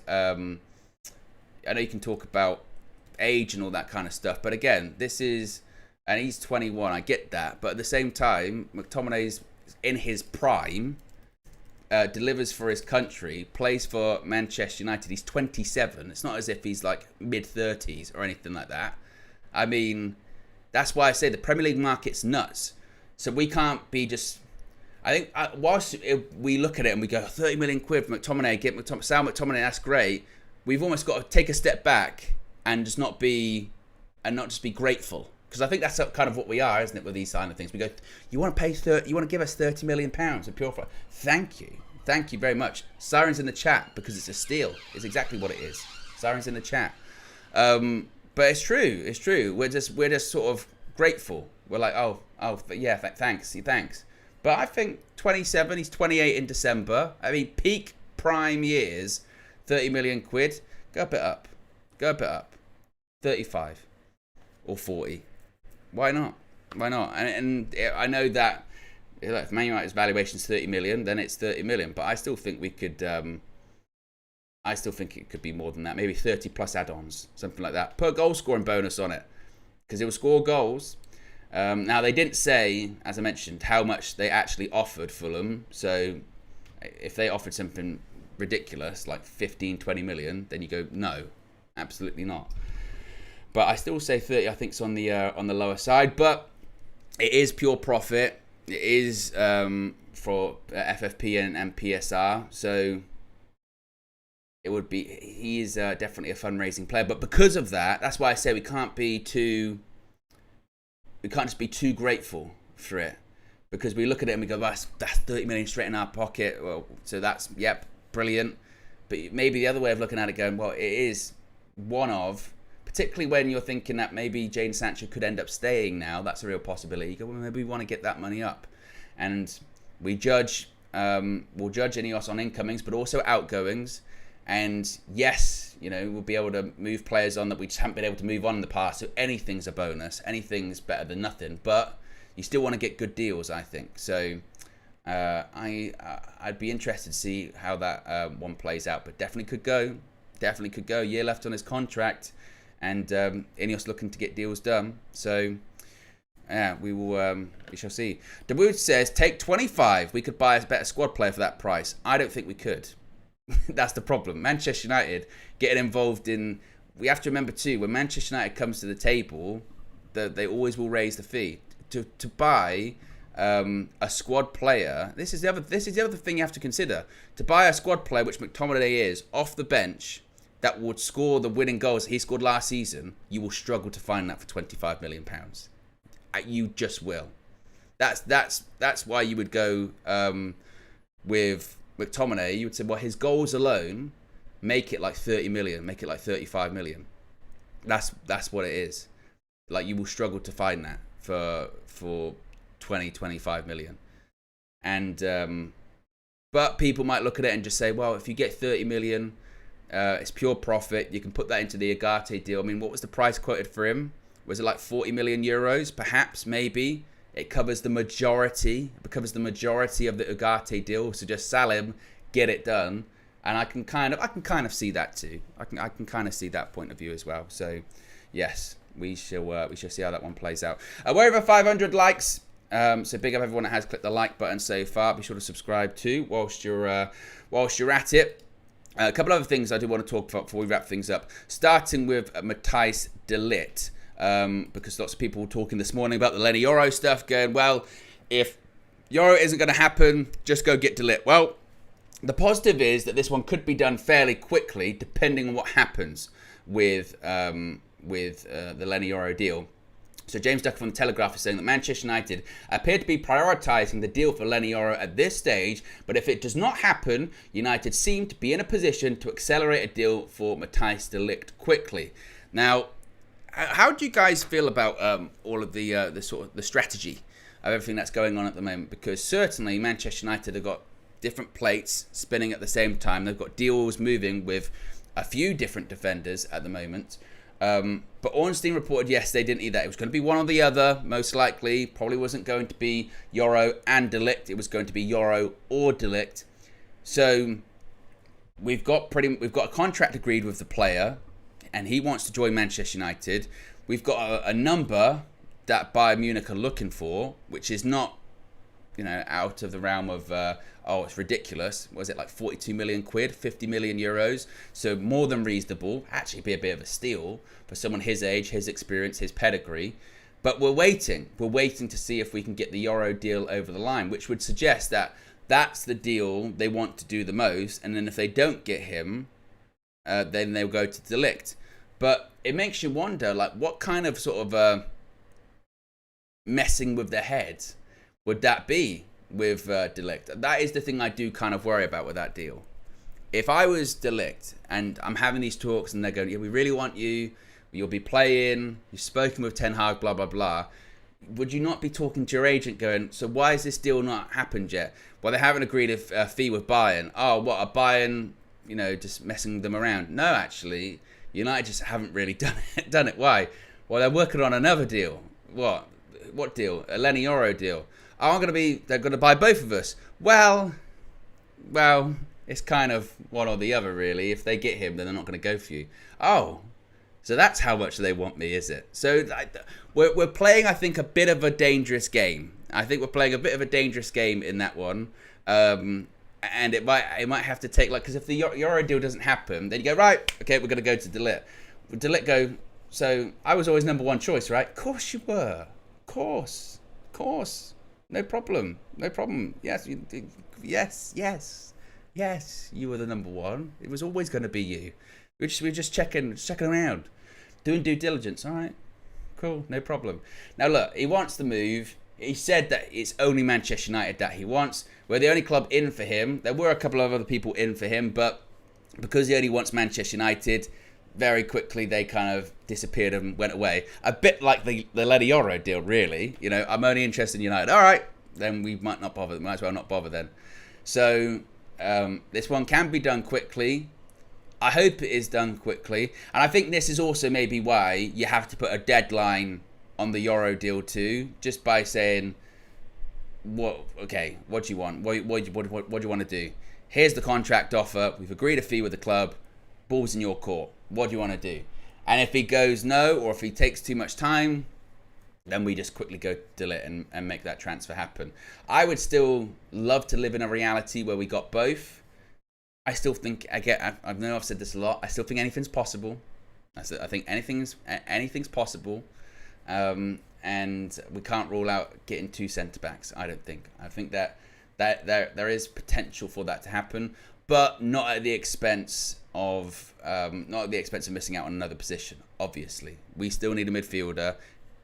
age and all that kind of stuff, but again, this is, and he's 21, I get that, but at the same time, McTominay's in his prime, delivers for his country, plays for Manchester United. He's 27. It's not as if he's like mid-30s or anything like that. I mean, that's why I say the Premier League market's nuts. So we can't be just I think whilst we look at it and we go 30 million quid for McTominay, Sal McTominay, that's great. We've almost got to take a step back and just not just be grateful, because I think that's kind of what we are, isn't it, with these kind of things? We go, you want to give us 30 million pounds of pure flight? Thank you very much. Sirens in the chat, because it's a steal. It's exactly what it is. Sirens in the chat. But it's true. We're just sort of grateful. We're like, yeah, thanks. But I think 27, he's 28 in December. I mean, peak prime years, 30 million quid. Go a bit up. 35 or 40. Why not? And I know that if Man United's valuation is 30 million, then it's 30 million. But I still think we could. I still think it could be more than that. Maybe 30 plus add-ons, something like that. Put a goal scoring bonus on it, because it will score goals. Now, they didn't say, as I mentioned, how much they actually offered Fulham. So if they offered something ridiculous, like 15, 20 million, then you go, no, absolutely not. But I still say 30, I think, is on the lower side. But it is pure profit. It is for FFP and PSR. So it would be, he is definitely a fundraising player. But because of that, that's why I say we can't just be too grateful for it, because we look at it and we go, that's 30 million straight in our pocket. Well, so that's, yep, brilliant. But maybe the other way of looking at it, going, well, it is one of, particularly when you're thinking that maybe Jadon Sancho could end up staying now. That's a real possibility. You go, well, maybe we want to get that money up. And we'll judge Ineos on incomings, but also outgoings. And yes, we'll be able to move players on that we just haven't been able to move on in the past. So anything's a bonus. Anything's better than nothing. But you still want to get good deals, I think. So I'd be interested to see how that one plays out. But definitely could go. Year left on his contract, and Ineos looking to get deals done. So yeah, we shall see. Dawood says, take 25. We could buy a better squad player for that price. I don't think we could. That's the problem. Manchester United getting involved in. We have to remember too, when Manchester United comes to the table, they always will raise the fee to buy a squad player. This is the other thing you have to consider. To buy a squad player, which McTominay is, off the bench, that would score the winning goals he scored last season, you will struggle to find that for £25 million. You just will. That's why you would go with McTominay. You would say, well, his goals alone make it like 30 million, make it like 35 million. That's what it is. Like, you will struggle to find that for 20, 25 million. And but people might look at it and just say, well, if you get 30 million, it's pure profit. You can put that into the Ugarte deal. I mean, what was the price quoted for him? Was it like 40 million euros? Perhaps, maybe. It covers the majority. It covers the majority of the Ugarte deal. So just sell him, get it done. And I can kind of see that too. I can kind of see that point of view as well. So yes, we shall see how that one plays out. We're over 500 likes. So big up everyone that has clicked the like button so far. Be sure to subscribe too whilst you're at it. A couple other things I do want to talk about before we wrap things up. Starting with Matthijs de Ligt. Because lots of people were talking this morning about the Leny Yoro stuff, going, well, if Yoro isn't going to happen, just go get de Ligt. Well, the positive is that this one could be done fairly quickly, depending on what happens with the Leny Yoro deal. So James Ducker from The Telegraph is saying that Manchester United appear to be prioritising the deal for Leny Yoro at this stage, but if it does not happen, United seem to be in a position to accelerate a deal for Matthijs de Ligt quickly. Now, how do you guys feel about all of the sort of the strategy of everything that's going on at the moment? Because certainly Manchester United have got different plates spinning at the same time. They've got deals moving with a few different defenders at the moment. But Ornstein reported, yes, they didn't need that. It was going to be one or the other, most likely. Probably wasn't going to be Yoro and de Ligt. It was going to be Yoro or de Ligt. So we've got a contract agreed with the player, and he wants to join Manchester United. We've got a number that Bayern Munich are looking for, which is not, out of the realm of, it's ridiculous. Was it like 42 million quid, 50 million euros? So more than reasonable. Actually be a bit of a steal for someone his age, his experience, his pedigree. But we're waiting. We're waiting to see if we can get the Yoro deal over the line, which would suggest that that's the deal they want to do the most. And then if they don't get him, then they'll go to Ligt. But it makes you wonder, like, what kind of sort of messing with their head would that be with Ligt? That is the thing I do kind of worry about with that deal. If I was Ligt and I'm having these talks and they're going, yeah, we really want you, you'll be playing, you've spoken with Ten Hag, blah, blah, blah. Would you not be talking to your agent going, so why has this deal not happened yet? Well, they haven't agreed a fee with Bayern. Oh, what, are Bayern, just messing them around? No, actually, United just haven't really done it. Why? Well, they're working on another deal. What deal? A Leny Yoro deal. Oh, they're going to buy both of us. Well, it's kind of one or the other, really. If they get him, then they're not going to go for you. Oh, so that's how much they want me, is it? So we're playing, I think, a bit of a dangerous game. I think we're playing a bit of a dangerous game in that one. And it might have to take, because if the Euro deal doesn't happen, then you go, right, okay, we're going to go to Ligt. Ligt go, so I was always number one choice, right? Of course you were. Of course. No problem. Yes, you were the number one. It was always going to be you. We're just checking around, doing due diligence. All right, cool, no problem. Now look, he wants the move. He said that it's only Manchester United that he wants. We're the only club in for him. There were a couple of other people in for him, but because he only wants Manchester United, very quickly they kind of disappeared and went away. A bit like the Leny Yoro deal, really. I'm only interested in United. All right, then we might not bother. Might as well not bother then. So this one can be done quickly. I hope it is done quickly. And I think this is also maybe why you have to put a deadline on the Euro deal too, just by saying, what do you want? What do you want to do? Here's the contract offer. We've agreed a fee with the club. Ball's in your court. What do you want to do? And if he goes no, or if he takes too much time, then we just quickly go to it and make that transfer happen. I would still love to live in a reality where we got both. I still think, I know I've said this a lot, I still think anything's possible. I think anything's possible. And we can't rule out getting two centre-backs, I don't think. I think that there is potential for that to happen, but not at the expense of missing out on another position, obviously. We still need a midfielder.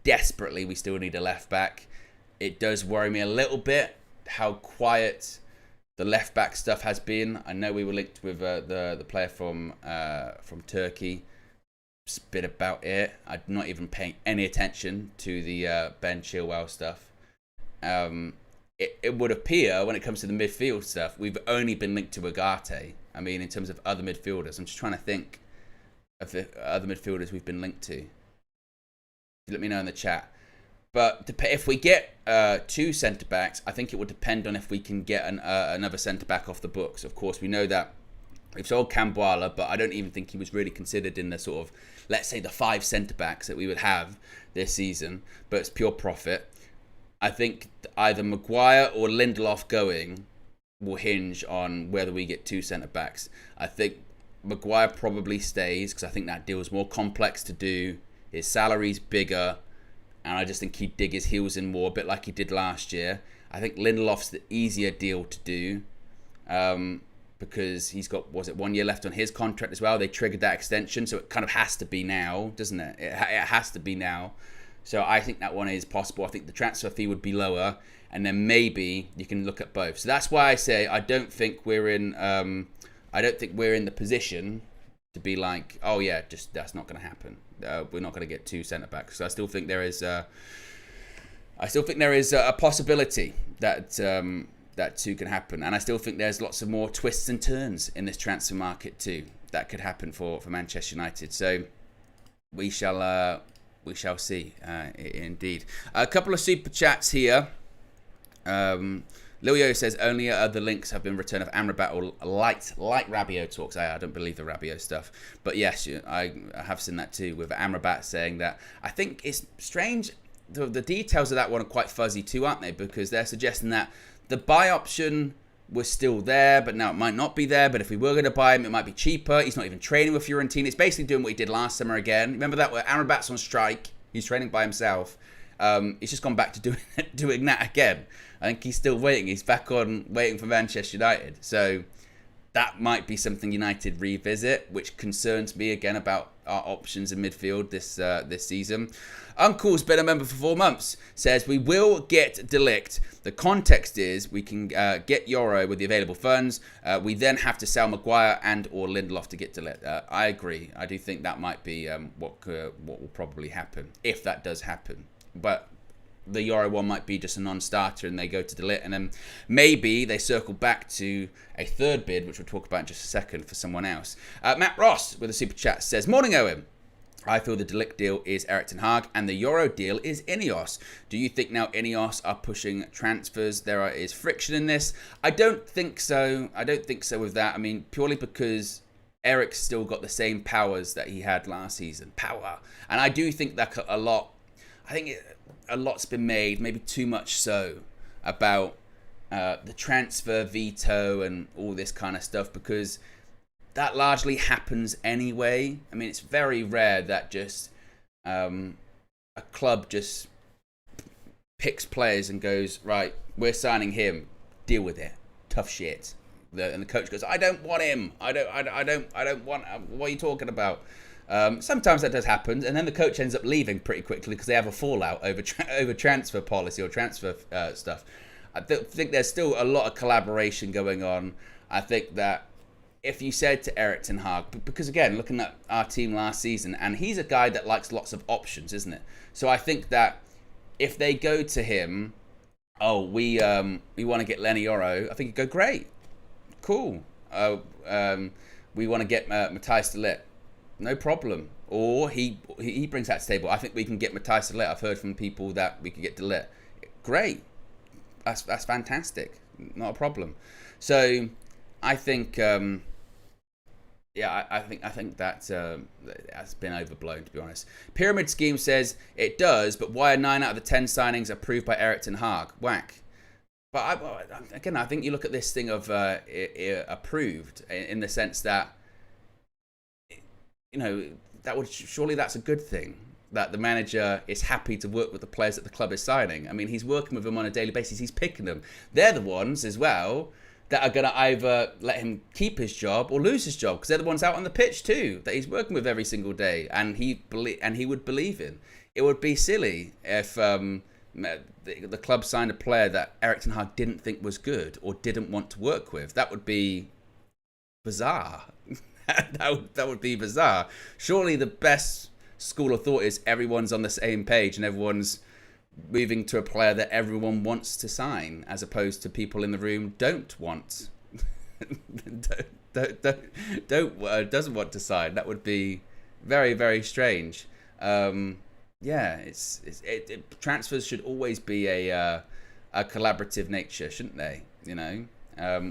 Desperately, we still need a left-back. It does worry me a little bit how quiet the left-back stuff has been. I know we were linked with the player from Turkey. Just a bit about it. I'm not even paying any attention to the Ben Chilwell stuff. It would appear when it comes to the midfield stuff, we've only been linked to Ugarte. I mean, in terms of other midfielders, I'm just trying to think of the other midfielders we've been linked to. Let me know in the chat. But if we get two centre-backs, I think it would depend on if we can get another centre-back off the books. Of course, we know that we've sold Cambuala, but I don't even think he was really considered in the sort of, let's say, the 5 centre-backs that we would have this season. But it's pure profit. I think either Maguire or Lindelof going will hinge on whether we get 2 centre-backs. I think Maguire probably stays because I think that deal is more complex to do. His salary's bigger. And I just think he'd dig his heels in more, a bit like he did last year. I think Lindelof's the easier deal to do because he's got, 1 year left on his contract as well. They triggered that extension, so it kind of has to be now, doesn't it? It has to be now. So I think that one is possible. I think the transfer fee would be lower, and then maybe you can look at both. So that's why I say I don't think we're in the position to be like, oh yeah, just that's not going to happen. We're not going to get 2 centre backs. So I still think there is a possibility that that 2 can happen, and I still think there's lots of more twists and turns in this transfer market too that could happen for Manchester United. So we shall see. Indeed, a couple of super chats here. Lilio says only other links have been returned of Amrabat or light Rabiot talks. I don't believe the Rabiot stuff, but yes, I have seen that too with Amrabat saying that. I think it's strange. The details of that one are quite fuzzy too, aren't they? Because they're suggesting that the buy option was still there, but now it might not be there. But if we were going to buy him, it might be cheaper. He's not even training with Fiorentina. It's basically doing what he did last summer again. Remember that where Amrabat's on strike, he's training by himself. He's just gone back to doing that again. I think he's still waiting. He's back on waiting for Manchester United. So that might be something United revisit, which concerns me again about our options in midfield this season. Uncle's been a member for 4 months. Says we will get De Ligt. The context is we can get Yoro with the available funds. We then have to sell Maguire and or Lindelof to get De Ligt. I agree. I do think that might be what will probably happen if that does happen. But the Yoro one might be just a non-starter and they go to De Ligt, and then maybe they circle back to a third bid, which we'll talk about in just a second, for someone else. Matt Ross with a super chat says, "Morning, Owen. I feel the De Ligt deal is Erik ten Hag and the Yoro deal is Ineos. Do you think now Ineos are pushing transfers? There is friction in this." I don't think so. I don't think so with that. I mean, purely because Eric's still got the same powers that he had last season. Power. And I do think that a lot's been made, maybe too much so, about the transfer veto and all this kind of stuff, because that largely happens anyway. I mean, it's very rare that just a club just picks players and goes, right, we're signing him, deal with it, tough shit. And the coach goes, I don't want him. I don't want. What are you talking about? Sometimes that does happen, and then the coach ends up leaving pretty quickly because they have a fallout over transfer policy or transfer stuff. I think there's still a lot of collaboration going on. I think that if you said to Erik ten Hag, because again, looking at our team last season, and he's a guy that likes lots of options, isn't it? So I think that if they go to him, we want to get Leny Yoro, I think he'd go, great, cool. We want to get Matthijs de Ligt. No problem. Or he brings that to the table. I think we can get Matthijs de Ligt. I've heard from people that we could get de Ligt. Great. That's fantastic. Not a problem. So I think I think that has been overblown, to be honest. Pyramid Scheme says it does, but why are 9 out of the 10 signings approved by Erik ten Hag? Whack. But I think you look at this thing of approved in the sense that, you know, surely that's a good thing, that the manager is happy to work with the players that the club is signing. I mean, he's working with them on a daily basis. He's picking them. They're the ones as well that are going to either let him keep his job or lose his job, because they're the ones out on the pitch too that he's working with every single day, and he would believe in. It would be silly if the club signed a player that Erik ten Hag didn't think was good or didn't want to work with. That would be bizarre. that would be bizarre. Surely the best school of thought is everyone's on the same page and everyone's moving to a player that everyone wants to sign, as opposed to people in the room don't want, doesn't want to sign. That would be very, very strange. Transfers should always be a collaborative nature, shouldn't they? You know,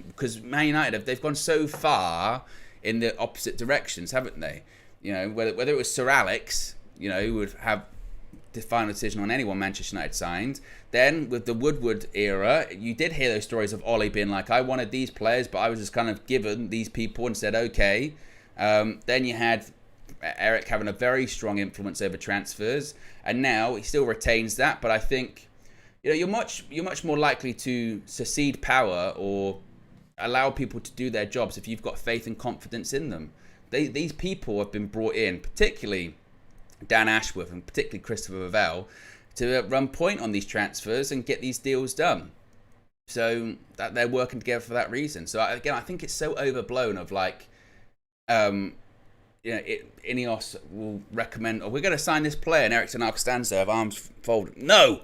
because Man United they've gone so far in the opposite directions, haven't they? You know, whether it was Sir Alex, you know, who would have the final decision on anyone Manchester United signed. Then with the Woodward era, you did hear those stories of Ollie being like, I wanted these players, but I was just kind of given these people and said, okay. Then you had Eric having a very strong influence over transfers, and now he still retains that. But I think, you know, you're much more likely to secede power or allow people to do their jobs if you've got faith and confidence in them. These people have been brought in, particularly Dan Ashworth and particularly Christopher Vavell, to run point on these transfers and get these deals done. So that they're working together for that reason. So again, I think it's so overblown of like, Ineos will recommend, we're going to sign this player, and Erik ten Hag stands there with arms folded. No,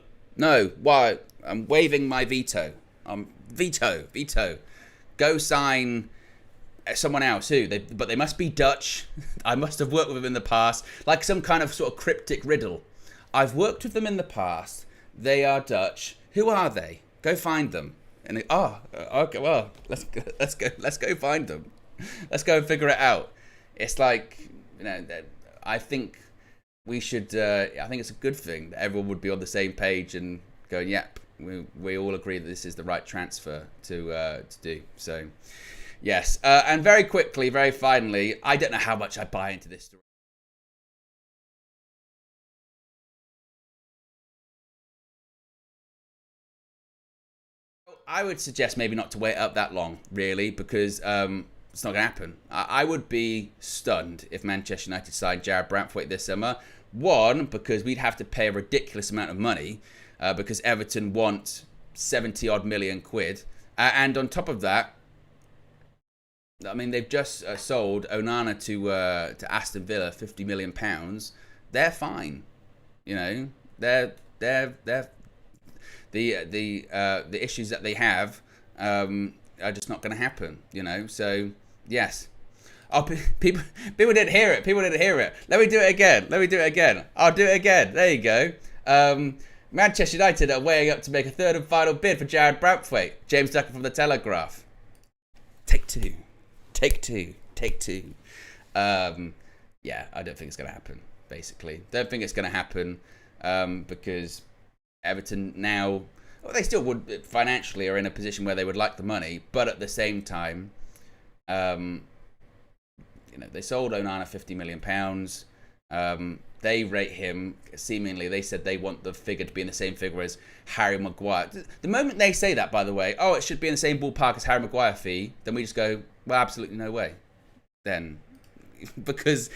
why? I'm waiving my veto. Veto. Go sign someone else. But they must be Dutch. I must have worked with them in the past, like some kind of sort of cryptic riddle. I've worked with them in the past. They are Dutch. Who are they? Go find them. And okay. Well, let's go find them. Let's go and figure it out. It's like, you know, I think we should. I think it's a good thing that everyone would be on the same page and going, yep. We all agree that this is the right transfer to do. So, yes. And very quickly, very finally, I don't know how much I buy into this story. I would suggest maybe not to wait up that long, really, because it's not going to happen. I would be stunned if Manchester United signed Jared Branthwaite this summer. One, because we'd have to pay a ridiculous amount of money because Everton want 70-odd million quid. And on top of that, I mean, they've just sold Onana to Aston Villa, £50 million. They're fine, you know. They're the issues that they have are just not going to happen, you know. So yes. Oh, people didn't hear it. People didn't hear it. Let me do it again. I'll do it again. There you go. Manchester United are weighing up to make a third and final bid for Jared Branthwaite. James Ducker from The Telegraph. Take two. Yeah, I don't think it's going to happen, basically. Don't think it's going to happen because Everton now, well, they still would financially are in a position where they would like the money, but at the same time, you know, they sold Onana £50 million. They rate him, seemingly, they said they want the figure to be in the same figure as Harry Maguire. The moment they say that, by the way, oh, it should be in the same ballpark as Harry Maguire fee, then we just go, well, absolutely no way. Then, because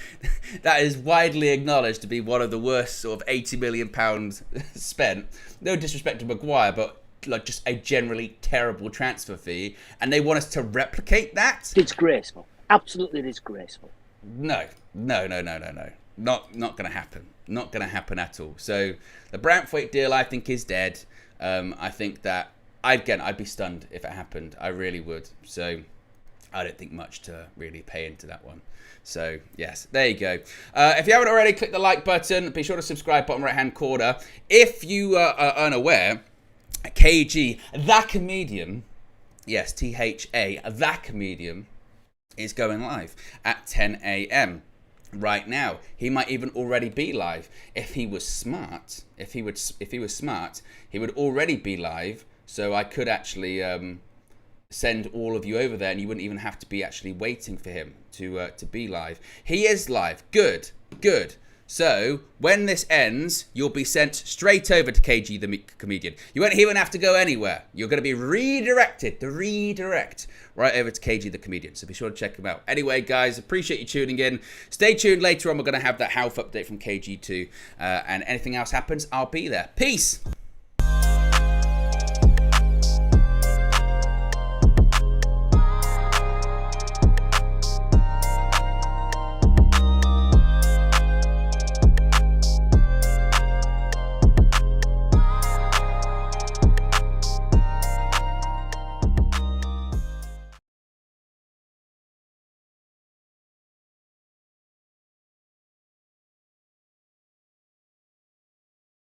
that is widely acknowledged to be one of the worst sort of £80 million spent. No disrespect to Maguire, but like just a generally terrible transfer fee. And they want us to replicate that? Disgraceful. Absolutely disgraceful. No. Not going to happen. Not going to happen at all. So the Branthwaite deal, I think, is dead. I think that, I'd be stunned if it happened. I really would. So I don't think much to really pay into that one. So yes, there you go. If you haven't already, click the like button. Be sure to subscribe, bottom right hand corner. If you are unaware, KG, that comedian, yes, THA, that comedian, is going live at 10 a.m. right now. He might even already be live. If he was smart, if he was smart, he would already be live. So I could actually send all of you over there, and you wouldn't even have to be actually waiting for him to be live. He is live. Good. So when this ends, you'll be sent straight over to KG the comedian. You won't even have to go anywhere. You're going to be redirected, the redirect, right over to KG the comedian. So be sure to check him out. Anyway, guys, appreciate you tuning in. Stay tuned. Later on, we're going to have that health update from KG2. And anything else happens, I'll be there. Peace.